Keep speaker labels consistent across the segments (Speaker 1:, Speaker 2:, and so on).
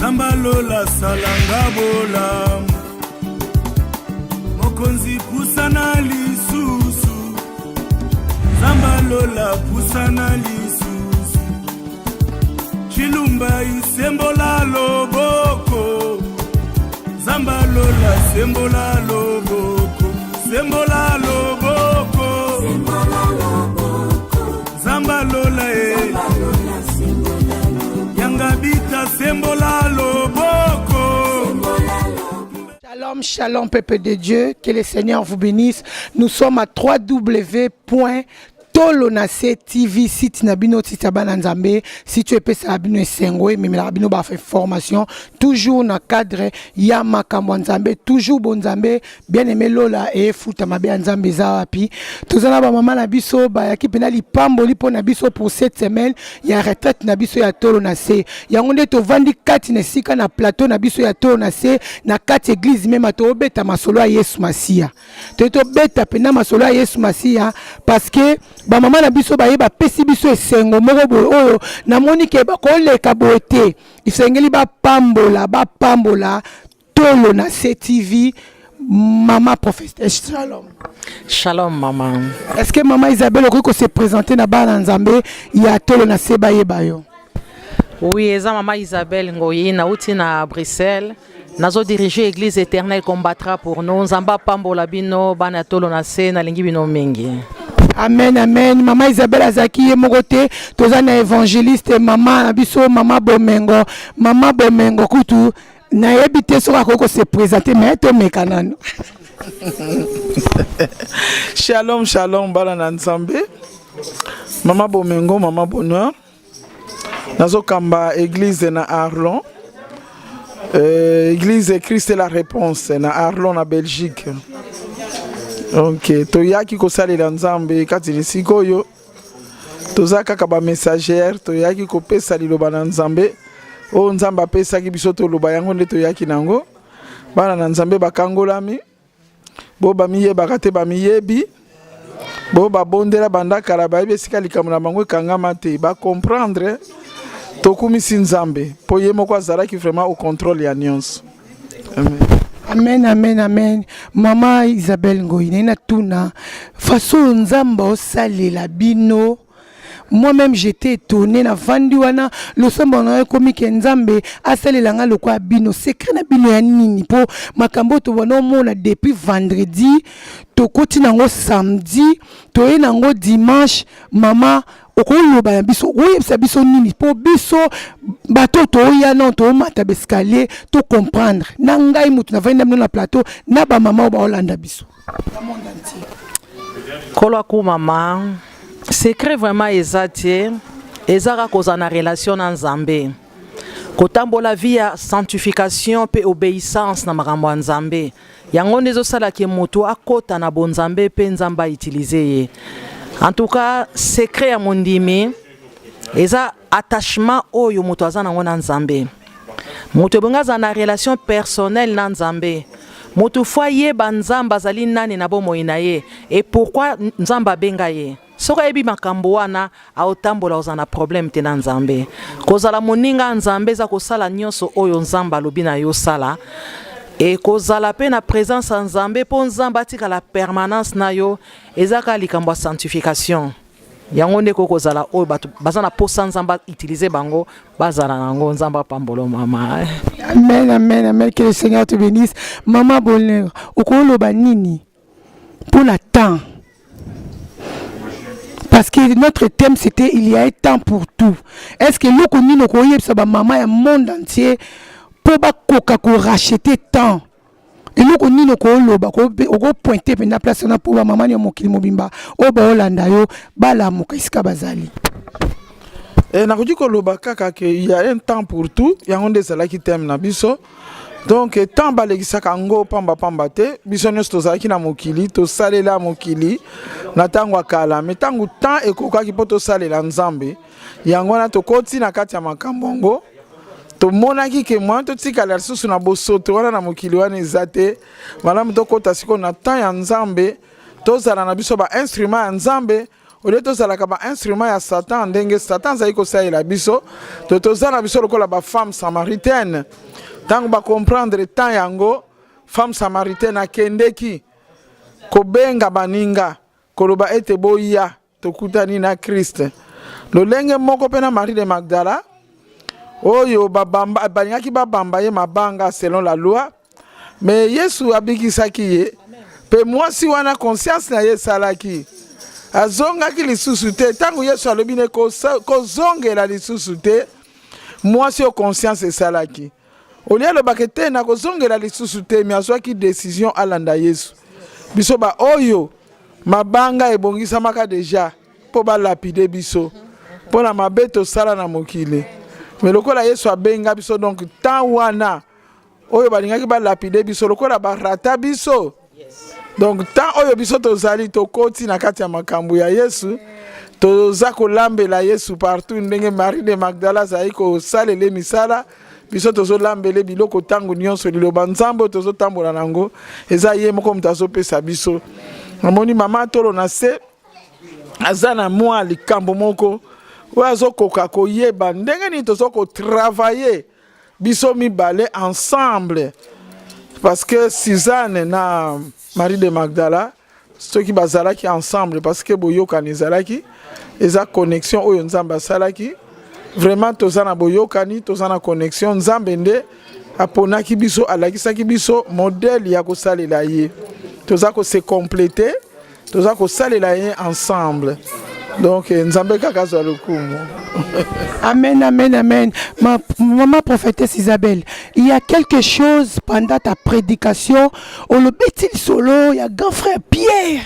Speaker 1: Zambalola salanga bola Mokonzi pusana lisusu Zambalola pusana lisusu Chilumba isembola loboko Zambalola sembola loboko Sembola loboko Zambalola Yangabita sembola loboko.
Speaker 2: Shalom, shalom, peuple de Dieu, que le Seigneur vous bénisse. Nous sommes à www.tolonase TV site nabino titabana nzambe si tu es pesa abino esengwe mais la abino ba fait formation toujours dans cadre ya makambo nzambe toujours bon nzambe bien aimé lola et futa mabe nzambe za wapi tozana ba mama na biso ba yaki pena lipambo lipo na biso pour cette semaine ya retraite na biso ya Tolonase yango nde to vandi kati na sika na plateau na biso ya Tolonase na kati église même to beta masolo ya Yesu Masia to beta pena masolo ya Yesu Masia parce que ba mama na biso ba yeba pesi biso esengo moko boye oyo na moni ke ba koleka boete isengeli ba pambola Tolonase TV maman prophète shalom.
Speaker 3: Shalom maman.
Speaker 2: Est-ce que maman Isabelle okiko se présenter na bana nzambe ya Tolonase ba yeba yo?
Speaker 3: Oui, eza maman Isabelle ngoyi na uti na Bruxelles. Nazo diriger église éternelle combattra pour nous nzamba pambola bino bana Tolonase na lingi bino mingi.
Speaker 2: Amen, amen. Maman Isabelle Azaki Mogote, tozana évangéliste, maman Abiso, maman Bomengo kutu, na yebite soka koko se présenter, mais to mekanano.
Speaker 4: Shalom, shalom, bala nzambe. Maman Bomengo, maman Bonheur. Nazo kamba église na Arlon. Église Christ est la réponse na Arlon na Belgique. Ok, toyaki kosalela nzambe kati lisiko yo. Toza kaka ba messagère, toyaki kopesa liloba na nzambe. O nzamba pesa ki biso toloba yango nde toyaki nango. Bana na nzambe bakangolami. Bo ba miyeba kate ba miyebi. Bo ba bondela banda kala ba yebesika likambo na bango kangama te ba comprendre tokumisi nzambe. Po yemo kwa zalaki vraiment au contrôle ya nyonso. Amen.
Speaker 2: Amen, amen, amen. Maman Isabelle Ngoyi, na tuna façon nzamba osalela bino. Moi-même j'étais étonné na vandiwana le sombo na komi ke nzambe asalela nga lokwa bino secret na bino ya nini po makambo to wana mona depuis vendredi to koti nango samedi to ye nango dimanche mama okoloba ya biso oyebisa biso nini po biso bato to ya non to mata bescalier to comprendre na ngai mutu na vanda na plateau na ba mama ba olanda biso la monde entier
Speaker 3: Kolwa ku mama secret vraiment ezatie ezaka koza na relation na nzambe kotambola via sanctification pe obéissance na makambo ya nzambe yango ndezo sala ke moto akota na bonzambe pe nzamba utiliser ye. En tout cas, secret ya mondimi eza attachement oyo moto aza nango na nzambe. Moto bonga na relation personnelle na nzambe. Moto foye ba nzamba zali nani na bomoi na ye et pourquoi nzamba benga ye. Soka ebi makambo wana aotambola ozana problème te na nzambe. Kozala moninga nzambe za kosala nyonso oyo nzamba lobi na yo sala. Et kozala pe na présence en nzambe po nzamba tika la permanence na yo ezaka likambo sanctification. Yango nde kozala oyo bato bazana posa nzamba utiliser bango bazala nango nzamba pambolo mama.
Speaker 2: Amen, amen, amen, que le Seigneur te bénisse. Maman Bonheur, okoloba nini pour la temps. Parce que notre thème c'était il y a un temps pour tout. Est-ce que nous connaissons que ba maman et monde entier pour ba koka ko racheter temps. Et nous connaissons ko loba ko pointer pe na place na pour ba maman ya mokili mobimba o ba olanda yo bala mokisika bazali.
Speaker 4: Et na kudi ko loba kaka que il y a un temps pour tout, yango nde sala ki thème na biso. Donc temps balekisa kango pamba te biso nyonso tozalaki na mokili tosalela mokili na tango akala mais tango temps ekokaki po tosalela nzambe yango na tokoti na kati ya makambongo tomonaki ke mwa totikala lisusu na bosoto wana na mokili wana eza te malamu tokota siko na temps ya nzambe tozala na biso ba instrument ya nzambe au lieu tozalaka ba instrument ya Satan ndenge Satan zali kosalela biso tozala biso lokola ba femme samaritaine tango ba comprendre temps yango femme samaritaine akendeki kobenga baninga koloba ete boya tokutani na Christ lolenge moko pena Marie de Magdala oyo babamba balingaki babamba ye mabanga selon la loi mais Yesu abikisaki ye pe mwasi wana conscience na ye salaki azongaki lisusu te tango Yesu alobi ne kozongela lisusu te mwasi o conscience esalaki olia alobaki te na kozongela lisusu te mais azwaki décision alanda Yesu biso ba oyo mabanga ebongisamaka deja po balapide biso pona mabe tosala na mokili mais lokola Yesu abenga biso donc temps wana oyo balingaki balapide biso lokola barata biso donc temps oyo biso tozali tokoti na kati ya makambo ya Yesu toza kolambela Yesu partout ndenge Marie de Magdala azali kosalela misala biso tozolambela biloko tango nyonso liloba nzambe tozotambola nango eza ye moko moto azopesa biso namoni mama tolo na se aza na mwa likambo moko oyo azokoka koyeba ndenge nini tozokotravailler biso mibale ensemble parce que Suzanne na Marie de Magdala ceux qui bazalaki ensemble parce que boyokani ezalaki eza connexion oyo nzambe asalaki vraiment tozana boyokani tozana connexion nzambe nde aponaki biso alakisaki biso modèle ya kosalela ye toza ko se compléter toza kosalela ye ensemble donc nzambe kaka zwa lokumu.
Speaker 2: Amen, amen, amen. Maman prophétesse Isabelle, il y a quelque chose pendant ta prédication, on le bêtise solo, il y a grand frère Pierre.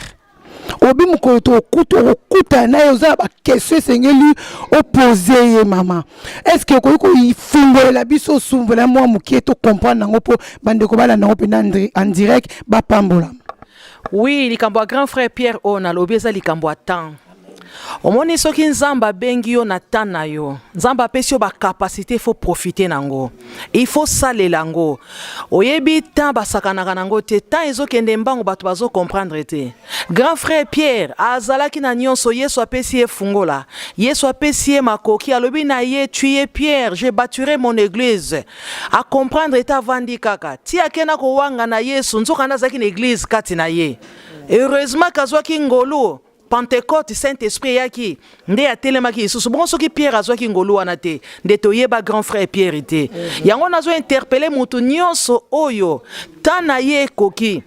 Speaker 2: Obi mukoto okuta na yoza ba question sengeli opposé maman. Est-ce que ko il fungola biso sumbola moi muketo comprendre ngo po bande ko bala ngo pena en direct ba pambola.
Speaker 3: Oui, likambo a grand frère Pierre on a lobeza likambo a temps. Omoni soki nzamba bengi yo na temps na yo. Nzamba pesi yo ba capacité faut profiter nango. Il faut salela ngo. Oyebi temps basakanaka nango te temps ezokende mbango bato bazo comprendre te. Grand frère Pierre azalaki na nyonso Yesu apesi ye fungola. Yesu apesi ye makoki alobi na ye tu es Pierre, je bâtirai mon église. A comprendre eta vandi kaka. Ti akena ko wanga na Yesu nzoka na zaki na église kati na ye. Heureusement kazwaki ngolo Pentecôte Saint-Esprit yaki nde atelemaki Yesu bon soki Pierre azwaki ngolu wana te nde toyeba grand frère Pierre te yango nazo interpeller mutu nyonso oyo tana ye koki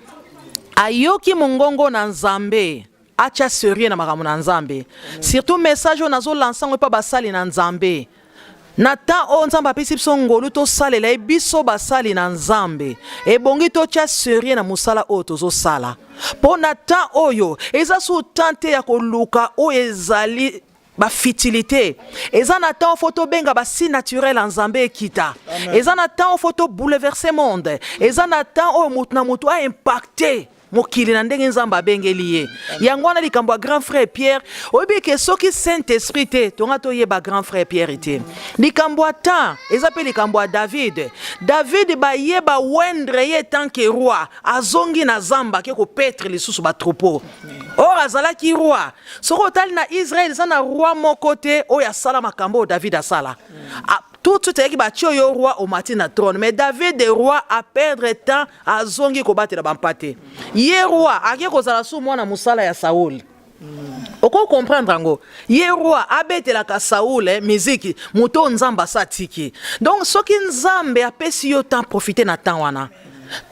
Speaker 3: ayoki mongongo na Nzambe acha sérieux na makambo na Nzambe surtout message nazo lansango pa basali na Nzambe Nata o nzamba pesi biso ngolu to salela e biso basali na Nzambe e bongi to tia sérieux na musala o tozo sala po nata oyo eza su tante ya koluka o ezali ba futilité eza na temps photo benga ba si naturel en Nzambe ekita eza na temps photo bouleverser monde eza na temps o mutu na mutu a impacté mokili na ndenge Nzamba bengeli ye yango na likambo ya grand frère Pierre oyebi ke soki Saint-Esprit te tonga to yeba grand frère Pierre te likambo ata eza pe likambo ya David ba yeba wendre ye tant que roi azongi na zamba ke ko petre lisusu ba troupeau or azalaki roi soko tali na Israël sana roi moko te oya sala makambo David asala tout de suite ba tio yo roi au matin na trône mais David de roi a perdre temps a zongi ko batela bampate ye roi ake ko zala su mwana musala ya Saul oko comprendre ngo ye roi abetela ka Saul musique moto Nzamba satiki donc soki Nzambe apesi yo temps profiter na temps wana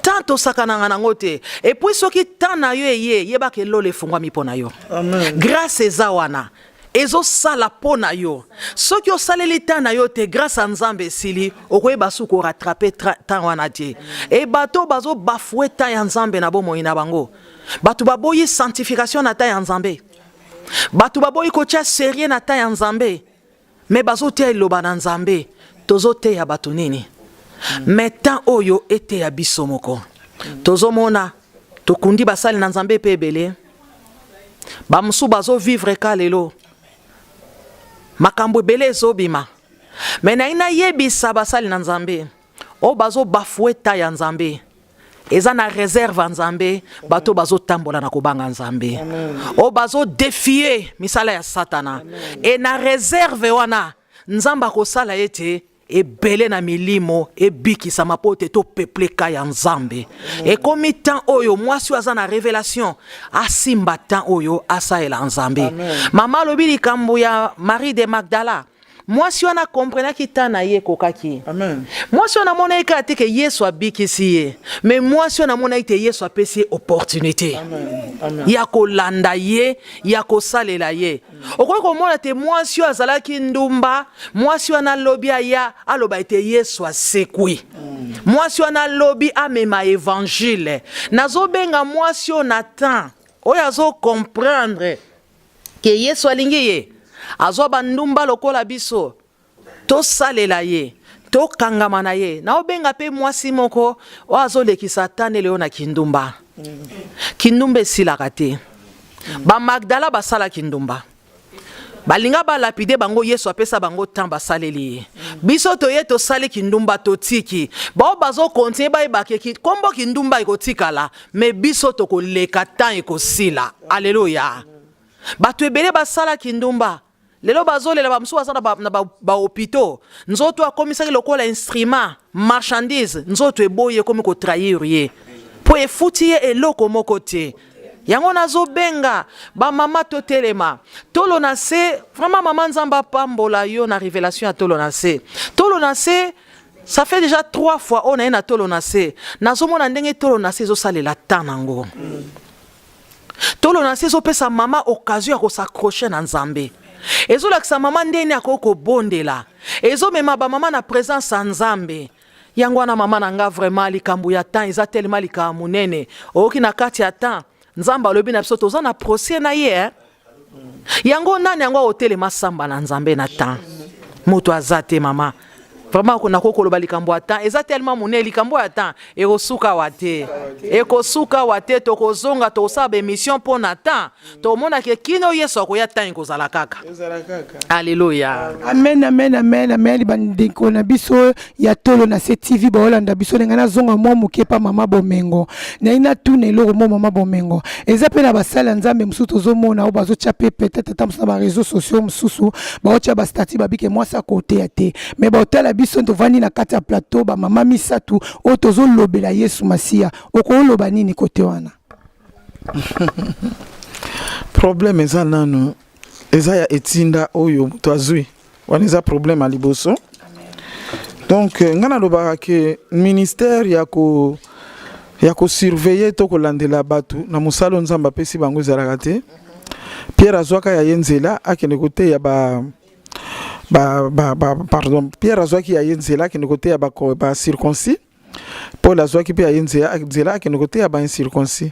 Speaker 3: tanto sakana nango te et puis soki temps na yo yeba ke lole fungwa mipona yo amen grâce ezawana ezo sala pona yo soki o saleli tana yo te grâce à Nzambe sili okoyeba su ko rattraper temps wana te et bato bazo bafouer temps ya Nzambe na bomo ina bango bato baboyi sanctification na temps ya Nzambe bato baboyi ko tia sérieux na temps ya Nzambe mais bazo te loba na Nzambe tozo te ya bato nini mais temps oyo ete ya biso moko tozo mona tokundi basali na Nzambe pe ebele ba musu bazo vivre ka lelo makambo ebele ezobima mais na ina yebisa basali na Nzambe o bazo bafouer ta ya Nzambe eza na réserve nzambe bato bazo tambola na kobanga nzambe o bazo défier misala ya satana et na réserve wana nzamba ko sala ete ebele na milimo ebikisa mapote to pepleka ya nzambe et komi temps oyo mwasi aza na révélation asimba temps oyo asaela nzambe mama lobi likambo ya Marie de Magdala mwasi wana comprena kita na ye kokaki amen mwasi wana mona eka te ke Yesu abikisi ye mais mwasi wana mona ite Yesu apesi opportunité amen ya kolanda ye ya kosalela ye okoki komona te mwasi azalaki ndumba mwasi wana lobi aya aloba ete Yesu asekwi mwasi wana lobi amema évangile nazobenga mwasi Nathan oyo azo comprendre ke Yesu alingi ye azwa bandumba lokola biso to salela ye to kangama na ye na obenga pe mwasi moko o azolekisa tane leo na kindumba kindumba esilaka te ba Magdala basala kindumba balinga balapide bango Yesu apesa bango temps basaleli biso toye tosali kindumba totiki bao bazo continue bayebake kombo kindumba ekotikala mais biso tokoleka temps ekosila alleluya bato ebele basala kindumba lelo bazolela bamusu baza na bahôpitaux nzoto akomisaki lokola instrument marchandise nzoto eboye komi kotrahir ye po efuti ye eloko moko te yango nazobenga bamama totelema tolo na se vraiment mama nzamba pambola yo na révélation ya tolo na se ça fait déjà 3 fois on a na tolo na se nazomona ndenge tolo na se ezosalela ta nango tolo na se ezopesa mama occasion ya kosakroche na nzambe ezolakisa mama ndeni akoko bondela ezomema ba mama na présence ya nzambe yango wana mama na nga vraiment likambo ya temps eza tellement likambo munene oki na kati ya temps nzamba alobi na biso toza na procès na ye yango nani yango otelema samba na nzambe na temps moto azate mama vraiment kuna kokoloba likambo ya temps eza tellement munene likambo ya temps ekosuka wate tokozonga tosaba émission pour na temps tomona ke kino Yesu akoya temps ekozala kaka alléluia
Speaker 2: amen bandeko na biso ya tolo na CTV baolanda biso lenga na zonga mwa muke pa mama bomengo na ina tune eloko mo mama bomengo eza pe na basala nzambe mususu tozomona o bazotia pe peut-être tamsa ba réseaux sociaux mususu baotia ba statut babike mwasa kote ya te mais baotala biso tovandi na kati ya plateau ba mama misatu o tozolobela Yesu Masia okoloba nini kote wana
Speaker 4: problème eza nanu eza ya etinda oyo twazwi wana eza problème a liboso donc ngana lobaka ke ministère ya ko surveiller to kolandela batu na musalo nzamba pesi bango ezalaka te Pierre azwaka ya yenzela akende kote ya pardon Pierre azwaki ya yenzela akende kote ya ba circoncis Paul azwaki pe ya yenzela akende kote ya ba incirconcis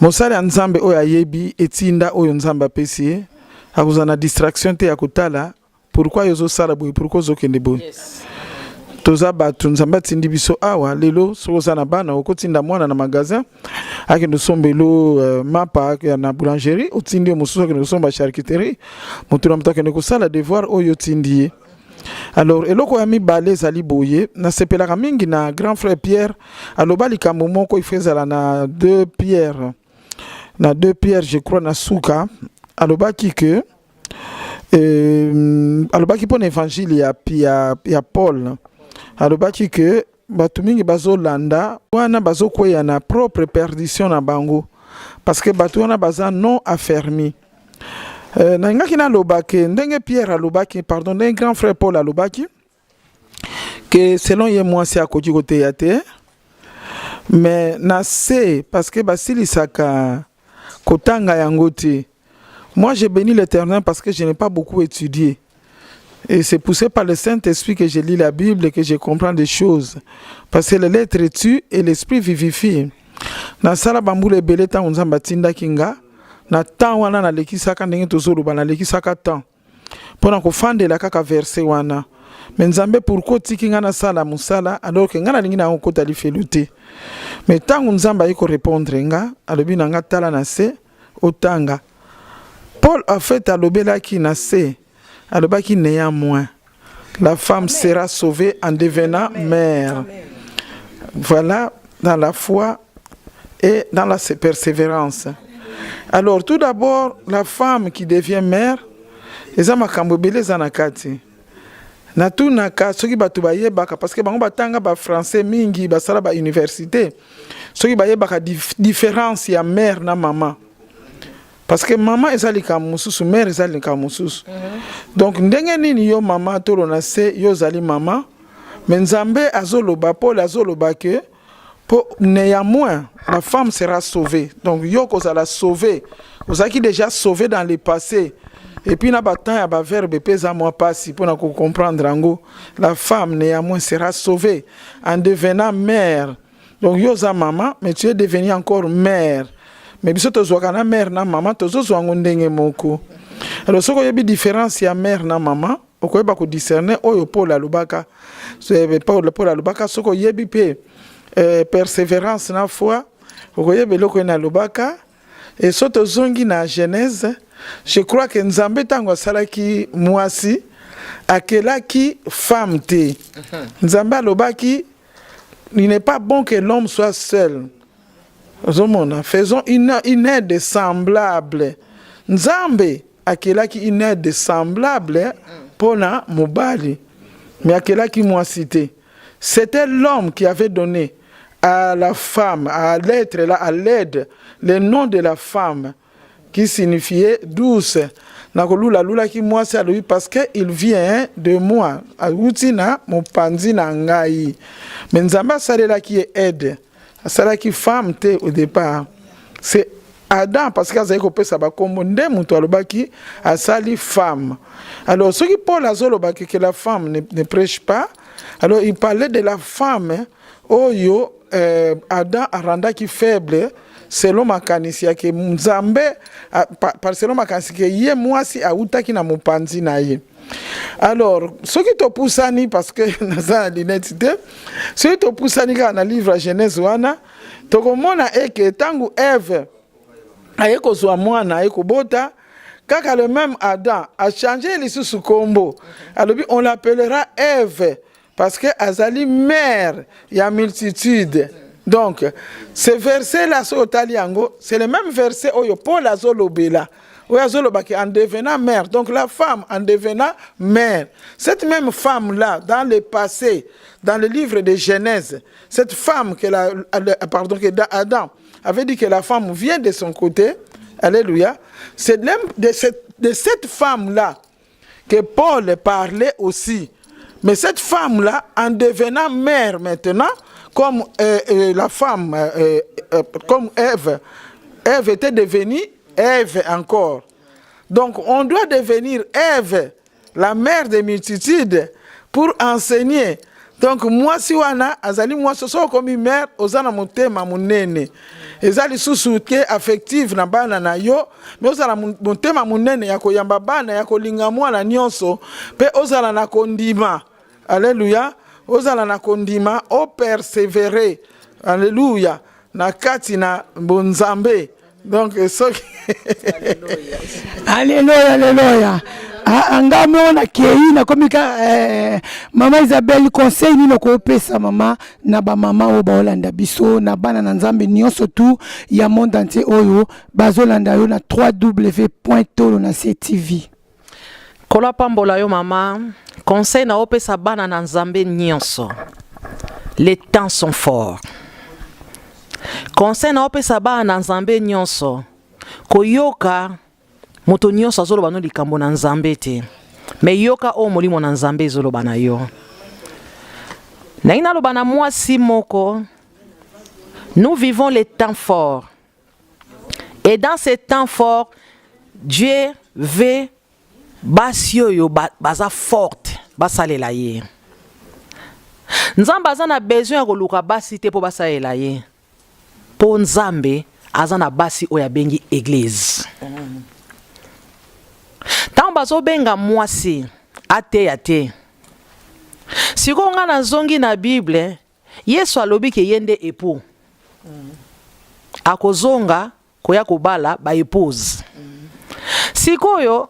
Speaker 4: mosala ya nzambe oyo ayebi etinda oyo nzamba pesi akuzana distraction te ya kotala pourquoi yozo sala boy pourquoi zokende boy toza batu nzamba atindi biso awa lelo sokoza na bana okotinda mwana na magasin akende sombelo mapa na boulangerie otindi mosusu akende somba charcuterie motura mto akende kosala devoir oyo tindi. Alors eloko ya mibale ezali boye na sepelaka mingi na grand frère Pierre aloba likambo moko ifezala na 2 Pierre je crois na suka alobaki que alobaki pona évangile ya Paul alobaki que batu mingi bazolanda wana bazokweya na propre perdition na bango parce que batu wana baza non affermi. Na ngaki na lobaki ndenge Pierre alobaki pardon ndenge grand frère Paul alobaki que selon ye mwasi akoki koteya te mais na se parce que basilisaka kotanga yango te. Moi j'ai béni l'Éternel parce que je n'ai pas beaucoup étudié et c'est poussé par le Saint-Esprit que je lis la Bible et que je comprends des choses parce que les lettres tuent et l'esprit vivifie. Na sala bambule beleta nzamba tinda kinga na temps wana na lekisaka ndenge tozoloba na lekisaka temps pona kofandela kaka verset wana mais nzambe pourquoi tikinga na sala musala alors que ngana lingi na okota lifelute mais tangu nzamba yiko répondre nga alobi na nga tala na se otanga Paul a fait alobela ki na se alobaki néanmoins la femme sera sauvée en devenant mère. Voilà dans la foi et dans la persévérance. Alors, tout d'abord, la femme qui devient mère, eza makambo ebele eza na kati. Na tunaka soki bato bayebaka parce que bango batanga ba français mingi basala ba université. Soki bayebaka différence ya mère na maman. Parce que maman ezali ka mususu, mère ezali ka mususu. Donc ndenge nini yo maman tolo na se yo zali maman, mais Nzambe azoloba Paul azoloba que pour néanmoins la femme sera sauvée. Donc yo kozala sauvé. Vous avez déjà sauvé dans le passé. Et puis na batan ya ba verbe pesa moi passi pour comprendre ango la femme néanmoins sera sauvée en devenant mère. Donc yo za maman mais tu es devenu encore mère. Mais biso tozwaka na mère na maman tozozwa ngo ndenge moko. Alors soko yebi différence ya mère na maman okoyeba ko discerner oyo Paul alobaka. Paul alobaka soko yebi pe persévérance na foi okoyeba loko na alobaka et soto zongi na Genèse. Je crois que Nzambe tango salaki mwasi akelaki femme te. Nzambe alobaki il n'est pas bon que l'homme soit seul. Faisons une aide semblable. Nzambe akelaki une aide semblable pona mobali. Mais akelaki mwasi te. C'était l'homme qui avait donné à la femme, à l'être là, à l'aide, le nom de la femme. Qui signifiait douce. Nakolula lula ki moi c'est lui parce que il vient de moi. Aoutina mon panzi na ngai. Mais Nzamba salela qui est aide. Sala qui femme te au départ. C'est Adam parce que azali pesa ba kombo nde muto alobaki asali femme. Alors ce qui Paul azolobaki que la femme ne prêche pas. Alors il parlait de la femme oyo Adam aranda qui faible. Selon makanisi yake Nzambe par selon makanisi ke ye mwasi autaki na mopanzi na ye. Alors ce qui te poussani parce que naza l'identité ce qui te poussani ka na livre Genèse wana tokomona eke tangu Ève ayeko zwa mwana ayeko bota kaka le même Adam a changé lisusu kombo alobi on l'appellera Ève parce que azali mère ya multitude. Donc, ce verset-là, c'est le même verset où Paul a zolobela, où a zolobaki en devenant mère. Donc, la femme en devenant mère. Cette même femme-là, dans le passé, dans le livre de Genèse, cette femme que Adam avait dit que la femme vient de son côté, alléluia, c'est de cette femme-là que Paul parlait aussi. Mais cette femme-là, en devenant mère maintenant, comme la femme, comme Ève était devenue Ève encore. Donc on doit devenir Ève, la mère des multitudes, pour enseigner. Donc moi si wana azali moi ce sont comme une mère ozana motema munene. Ezali susuke affective na bana na yo, mais ozala motema munene ya koyamba bana ya kolinga mwana nyonso, pe ozala na kondima. Alléluia. Ozala na kondima o persévérer. Alléluia. Na kati na bonzambe. Donc so
Speaker 2: Alléluia, alléluia. Angamo na kei na komika mama Isabelle conseil ni ko pesa mama na ba mama o ba Holanda biso na bana na Nzambe nyonso tu ya monde entier oyo bazolanda yo na www.tolonase.tv.
Speaker 3: Kola pambola yo mama, conseil na opesa bana na Nzambe nyonso. Les temps sont forts. Conseil na opesa bana na Nzambe nyonso. Koyoka moto nyonso azoloba no likambo na Nzambe te. Me yoka o molimo na Nzambe ezoloba na yo. Na ina loba na mwasi moko. Nous vivons les temps forts. Et dans ces temps forts, Dieu veut basio yo baza forte basalela ye. Nzambe azana besoin ya koluka basi te po basalela ye. Po Nzambe azana basi oya bengi église. Tant bazo benga mwasi ate ya te. Siko nga na zongi na Bible, Yesu alobi ke yende époux. Akozonga koya kobala ba épouse. Sikoyo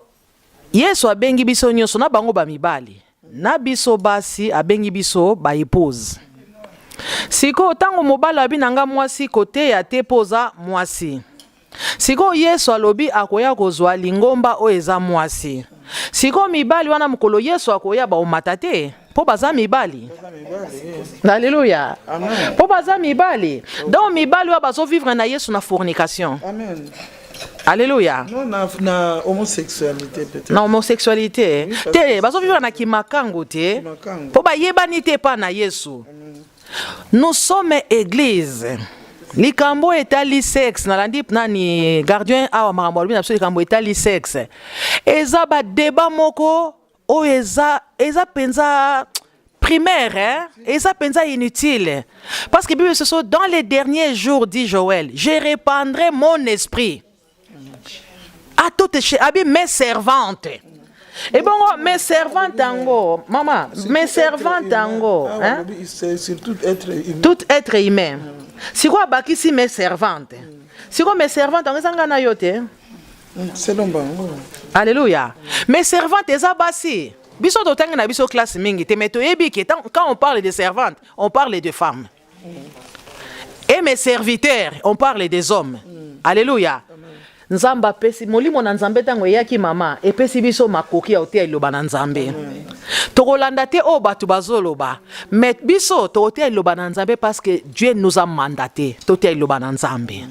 Speaker 3: Yesu abengi biso nyonso na bango ba mibali. Na biso basi abengi biso ba épouse. Siko tango mobala binanga mwasi kote ya te poza mwasi. Siko Yesu alobi akoya kozwa lingomba o eza mwasi. Siko mibali wana mukolo Yesu akoya ba omatate po baza mibali. Alléluia.
Speaker 4: Amen.
Speaker 3: Po baza mibali. Donc mibali wa bazo vivre na Yesu na fornication.
Speaker 4: Amen.
Speaker 3: Alléluia.
Speaker 4: Non, na homosexualité peut-être.
Speaker 3: Na homosexualité.
Speaker 4: Oui,
Speaker 3: Te bazo vivre na kimakango te.
Speaker 4: Kimakango.
Speaker 3: Po ba yebani te pa na Yesu. Nous sommes église. Likambo etali sexe nalandi nani gardien awa makambo albi na biso likambo etali sexe. Eza ba débat moko o eza penza primaire, hein? Eza penza inutile. Parce que Bible se dit dans les derniers jours, dit Joël, je répandrai mon esprit à toutes mes servantes. Et bon, mes servantes tango, maman, mes servantes tango, hein?
Speaker 4: C'est tout être humain.
Speaker 3: Tout être humain. Si quoi bakisi mes servantes. Si quoi mes servantes tango sangana yote.
Speaker 4: C'est l'ombango.
Speaker 3: Alléluia. Mes servantes eza basi. Biso to tanga na biso classe mingi te meto yebi que quand on parle de servantes, on parle de femmes. Et mes serviteurs, on parle des hommes. Alléluia. Nzamba pesi molimo na nzambe tango yaki mama epesi biso makoki ya otea iloba na nzambe. Tokolanda te o batu bazoloba. Mais biso to otea iloba na nzambe parce que Dieu nous a mandaté totea iloba na nzambe.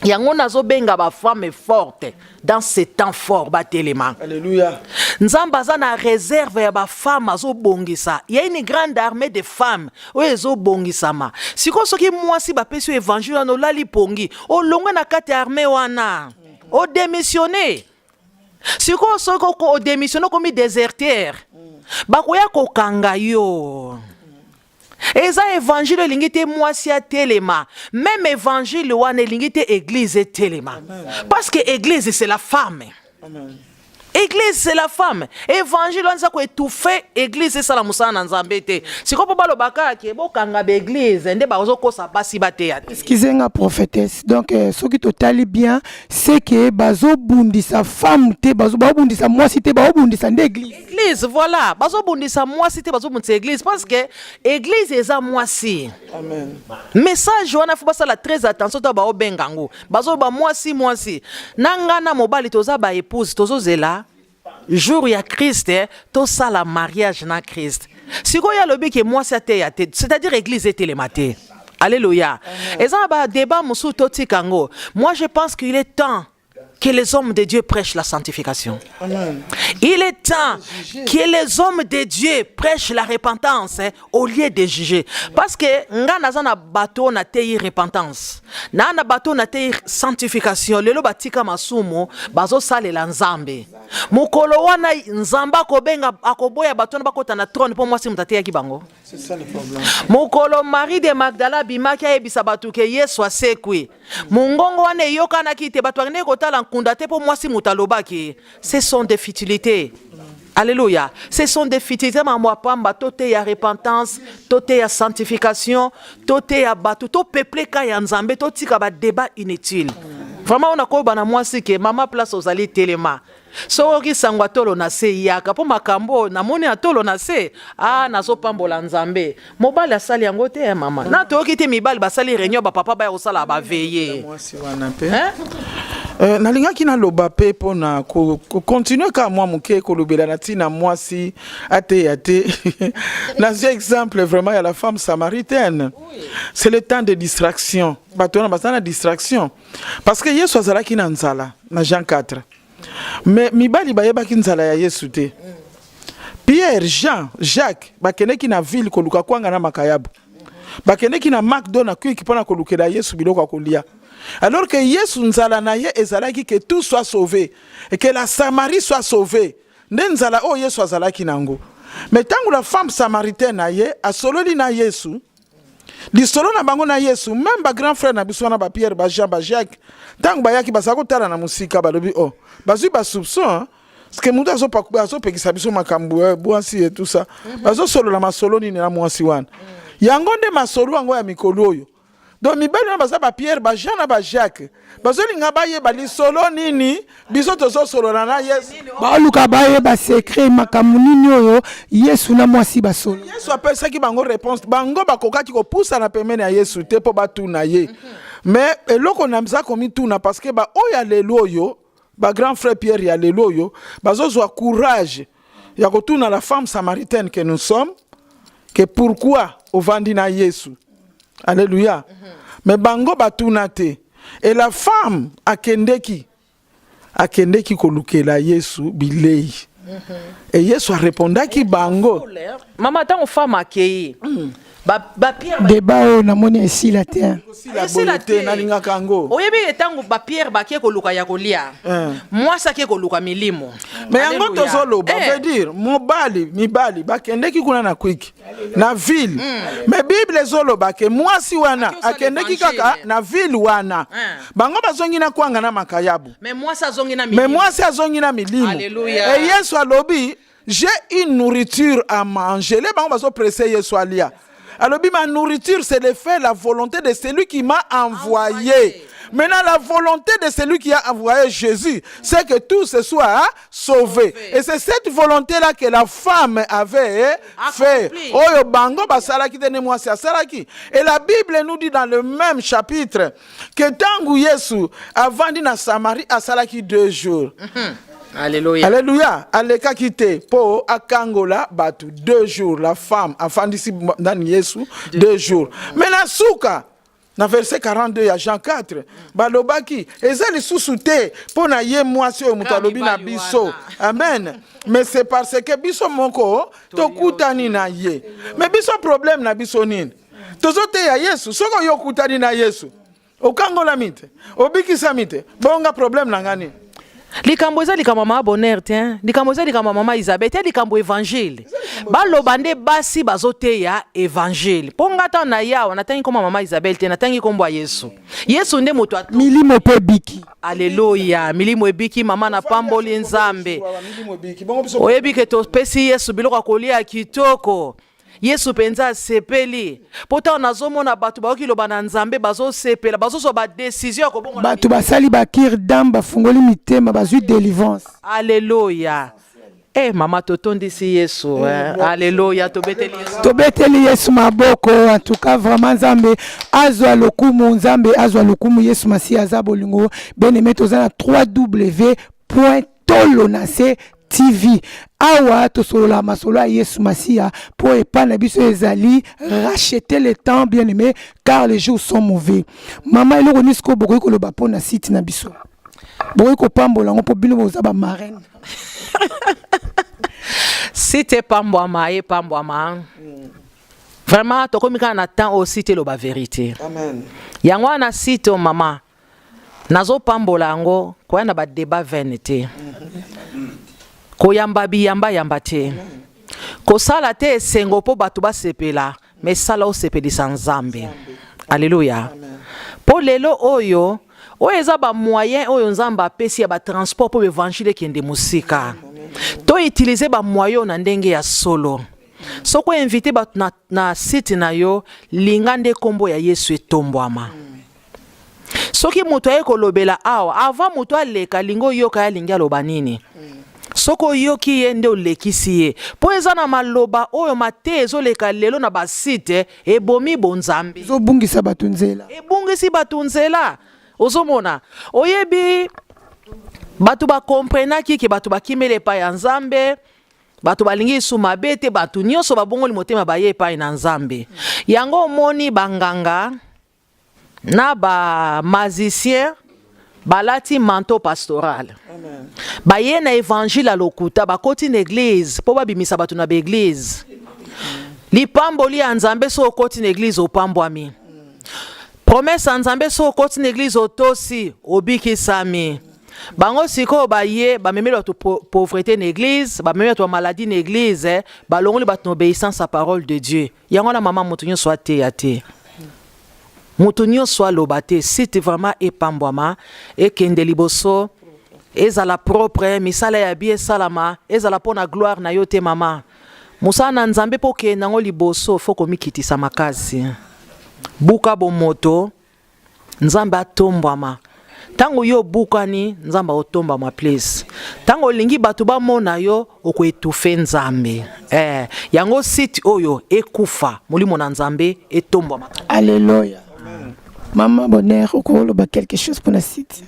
Speaker 3: Yango nazo benga ba femme forte dans ces temps forts ba téléma.
Speaker 4: Alléluia.
Speaker 3: Nzamba za na réserve ya ba femme azo bongisa. Il y a une grande armée de femmes o ezo bongisa ma. Siko soki mwasi ba pesi évangile no lali pongi. O longa na kati armée wana. O démissionner. Siko soko ko démissionner comme déserteur. Ba koya ko kanga yo. Eza évangile lingite mwasi ya telema. Même évangile wane lingite église telema. Parce que église c'est la femme.
Speaker 4: Amen.
Speaker 3: Église c'est la femme. Évangile on ko étouffer église c'est la musana nzambe te. Siko po balo bakaki bo kanga be église nde ba ozo kosa basi bate ya.
Speaker 2: Excusez-moi prophétesse. Donc ce qui totali bien c'est que bazo bundisa femme te bazo bundisa mwasi te bazo bundisa l'église.
Speaker 3: Église voilà, bazo bundisa mwasi te bazo bundisa église parce que église eza mwasi.
Speaker 4: Amen.
Speaker 3: Message wana faut basala très attention to ba obengango. Bazo ba mwasi. Nangana mobali toza ba épouse tozo zela. Jour ya Christ, to sala mariage na Christ. Si ko ya lobi ke moi c'est-à-dire église et télématé. Alléluia. Et ça ba débat musu toti kango. Moi je pense qu'il est temps que les hommes de Dieu prêchent la sanctification.
Speaker 4: Amen.
Speaker 3: Il est temps que les hommes de Dieu prêchent la repentance au lieu de juger. Parce que nga nazana bateau na tei repentance. Na bateau na tei sanctification. Lelo batika masumo bazo sale la nzambe. Mukolo wana nzamba kobenga akoboya bateau na bakota na trône pour moi si mutatea ki bango.
Speaker 4: C'est ça le problème.
Speaker 3: Mukolo Marie de Magdala bimaki ayebisa batu ke Yesu asekwi. Mungongo wana yokana kite batu ne kotala nkundate pour moi si mutalobaki. Ce sont des futilités. Alléluia. Ce sont des futilités ma moi pamba tote ya repentance, tote ya sanctification, tote ya batu to peuple ka ya nzambe to tika ba débat inutile. Vraiment on a ko bana moi si ke mama place aux ali telema. Soki sangwa tolo na se yaka po makambo na moni atolo na se nazo pambola nzambe mobali asali yango te mama na toki te mibali basali réunion ba papa ba osala ba veiller
Speaker 4: Mwasi wana pe. Nalingaki na loba pe pona ko continuer ka moi muke ko lobela na tina mwasi ate. L'ancien exemple vraiment ya la femme samaritaine. C'est le temps de distraction. Batona basana distraction. Parce que Yesu azalaki na nzala na Jean 4. Mais mibali bayebaki nzala ya Yesu te. Pierre, Jean, Jacques bakeneki na ville koluka kwanga na makayabu. Bakeneki na McDonald's quick pona kolukela Yesu biloko kolia. Alors que Yesu nzala na ye ezalaki que tout soit sauvé et que la Samarie soit sauvée. Nde nzala o Yesu azalaki nango. Mais tangu la femme samaritaine na ye asololi na Yesu. Di solo na bango na Yesu, même ba grand frère na biso na ba Pierre, ba Jean, ba Jacques, tangu bayaki basako tala na musika balobi bazui ba soupçon hein. Parce que mutu azo pekisa biso makambo boasi et tout ça. Bazo solo la masolo ni na mwasi wana. Yango nde masolo yango ya mikolo oyo. donc mibali na baza ba Pierre ba Jean na ba Jacques bazolinga bayeba lisolo nini biso tozosolola na Yesu
Speaker 2: baluka bayeba secret makambo nini oyo Yesu na mwasi basolo.
Speaker 4: Yesu apesaki bango réponse bango bakokaki kopusa na pembeni ya Yesu te po batuna ye mais eloko na mza komi tuna parce que ba oya lelo oyo ba grand frère Pierre ya lelo oyo bazozwa courage ya kotuna la femme samaritaine que nous sommes que pourquoi ovandi na Yesu. Alléluia. Mais bango batuna te. Et la femme akendeki kolukela Yesu bilei. Et Yesu a répondaki bango.
Speaker 3: Maman tant femme akei. Ba Pierre
Speaker 2: débat na moni ici la terre.
Speaker 4: Si la terre na linga kango.
Speaker 3: Oyebi etango ba Pierre ba ke koluka ya kolia. Moi ça ke koluka milimo.
Speaker 4: Mais yango tozolo ba veut dire mibali bakendeki kuna na kwiki na ville. Mais Bible zolo ba ke mwasi wana akendeki kaka na ville wana. Bango bazongi na kwanga na makayabu.
Speaker 3: Mais moi ça zongi na milimo.
Speaker 4: Mais mwasi azongi na milimo.
Speaker 3: Alléluia.
Speaker 4: Et Yesu alobi j'ai une nourriture à manger. Les bango bazo presser Yesu alia. Alors, ma nourriture, c'est de faire la volonté de celui qui m'a envoyé. Maintenant, la volonté de celui qui a envoyé Jésus, c'est que tout se soit sauvé. Et c'est cette volonté-là que la femme avait fait. Et la Bible nous dit dans le même chapitre que tant que Jésus a vendu dans Samarie à Salaki 2 jours.
Speaker 3: Alléluia.
Speaker 4: Alléluia. Aleka kite po akangola batu 2 jours la femme afandisi dans Yesu 2 jours. Mais na souka na verset 42 ya Jean 4 balobaki ezali susute po na ye mwasi o mutalobi na biso. Amen. Mais c'est parce que biso moko tokutani na ye. Mais biso problème na biso nini? Tozote ya Yesu soko yo kutani na Yesu. Okangola mite. Obikisa mite. Bonga problème na ngani?
Speaker 3: Likambo eza likambo mama bonheur tiens likambo eza likambo mama Isabelle te likambo évangile baloba nde basi bazoteya évangile ponga ta na yawa natangi koma mama Isabelle te natangi kombo Yesu nde moto
Speaker 2: milimo pe biki.
Speaker 3: Alléluia milimo ebiki mama na pamboli nzambe oyebi ke topesi Yesu biloko kolia kitoko Yesu penza sepeli pota nazomona batu baoki loba na nzambe bazo sepela bazo so ba décision ko bongo
Speaker 2: batu basali bakir damba fungoli mitema bazui délivrance.
Speaker 3: Alléluia. Mama totondisi Yesu Alléluia
Speaker 2: tobeteli Yesu maboko en tout cas vraiment nzambe azwa lokumu Yesu masi aza bolingo bien-aimé tozana 3w.tolonase TV awa tosolola masolo ya Yesu Masia pour epana biso ezali racheter le temps bien-aimé car les jours sont mauvais. Mama eloko nisko bokoyi koloba pona site na biso bokoyi kopambola ngo po bino boza ba marraine.
Speaker 3: Site pambwama vraiment tokomi kana na temps au site lo ba vérité. Amen. Yango na site o mama nazo pambola ngo koyana ba débat vanité. Koyamba yamba te. Kosala te esengo po batu basepela, mais sala o sepelisa nzambe. Alléluia. Po lelo oyo eza ba moyen oyo nzamba apesi ya ba transport po évangile kende musika. To utiliser ba moyen na ndenge ya solo. Soko invité batu na site na yo lingande kombo ya Yesu etombwama. Soki muto ekolobela awa avant muto aleka lingo yoka ya linga loba nini. Soko yoki yende olekisi ye po eza na maloba oyo mate ezoleka lelo na basite ebomi bonzambe
Speaker 2: zobungisa batu nzela
Speaker 3: ebungisi batu nzela ozomona oyebi batu ba komprenaki ke batu bakimele pa ya nzambe batu balingi suma bete batu nyonso babongoli motema baye pa na nzambe yango moni banganga na ba magicien balati manteau pastoral. Amen. Baye na évangile à lokuta bakoti na église po babimisa batu na église. Lipamboli anzambe so koti na église opambwami. Promesse anzambe so koti na église otosi obikisami. Bango siko baye bamemelo to pauvreté na église, bamemelo to maladie na église, balongoli batu obéissance à parole de Dieu. Yango na mama mutu nyo soit te ate. Mutunyo soit lobate, c'est vraiment epambwama, et kende liboso, ezala propre, misala ya bie salama, ezala pona gloire na yote mama. Musa na nzambe poke nango liboso, foko mikitisa makasi. buka bomoto nzambe atombama tango yo bukani nzamba otomba ma place tango lingi batu ba mona yo okwetufe nzambe yango site oyo ekufa molimo na nzambe etomba ma.
Speaker 2: Alléluia. Maman Bonheur okoloba quelque chose pour la site.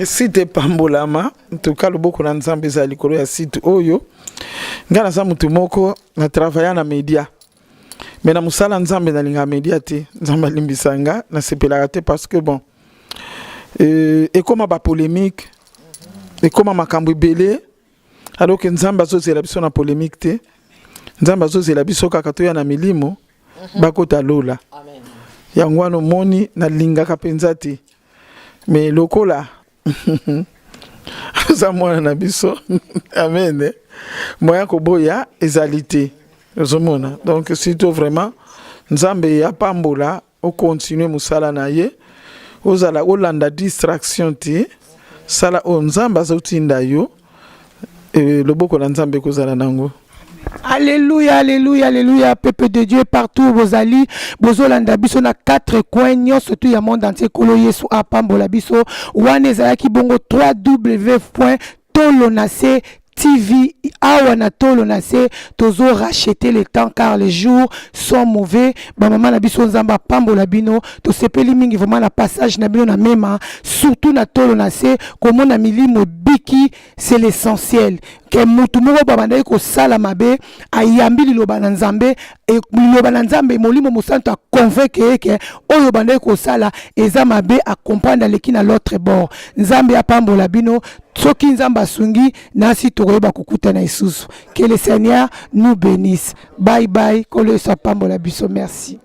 Speaker 4: Site pambolama en tout cas le boko na nzambe za likolo ya site oyo ngana za mutu moko na travailler na media mais na musala nzambe na linga media te nzamba limbisanga na sepelaka te parce que bon et comme ba polémique et comme makambo belé alors que nzamba zo zela biso na polémique te nzamba zo zela biso kaka to ya na milimo bakota lola. Amen. Yangwano moni na linga kapenza te mais lokola za mwana na biso amen moya ko boya ezalité zomona donc surtout vraiment nzambe ya pambola o continuer musala na ye ozala olanda distraction te sala o nzamba zotinda yo loboko na nzambe kozala nango.
Speaker 2: Alléluia, alléluia, alléluia, peuple de Dieu partout vos alliés, bozolanda biso na 4 coins, surtout ya monde entier kolo yesu apambola biso, wanezala ki bongo www.tolonase TV awanatolo nase tozo racheter le temps car les jours sont mauvais. Ba maman na biso nzamba pambola bino to sepeli mingi vraiment na passage na bino na mema surtout na tolo nase comme na milimo biki c'est l'essentiel ke mutu moko babanda ko sala mabe ayambi liloba na nzambe e liloba na nzambe molimo mosanto a convaincre ke oyo banda ko sala eza mabe a comprendre leki na l'autre bord nzambe apambola bino soki nzamba sungi nasi tokoyeba kukuta na isusu. Que le Seigneur nous bénisse. Bye bye. Kolo sa pambola biso. Merci.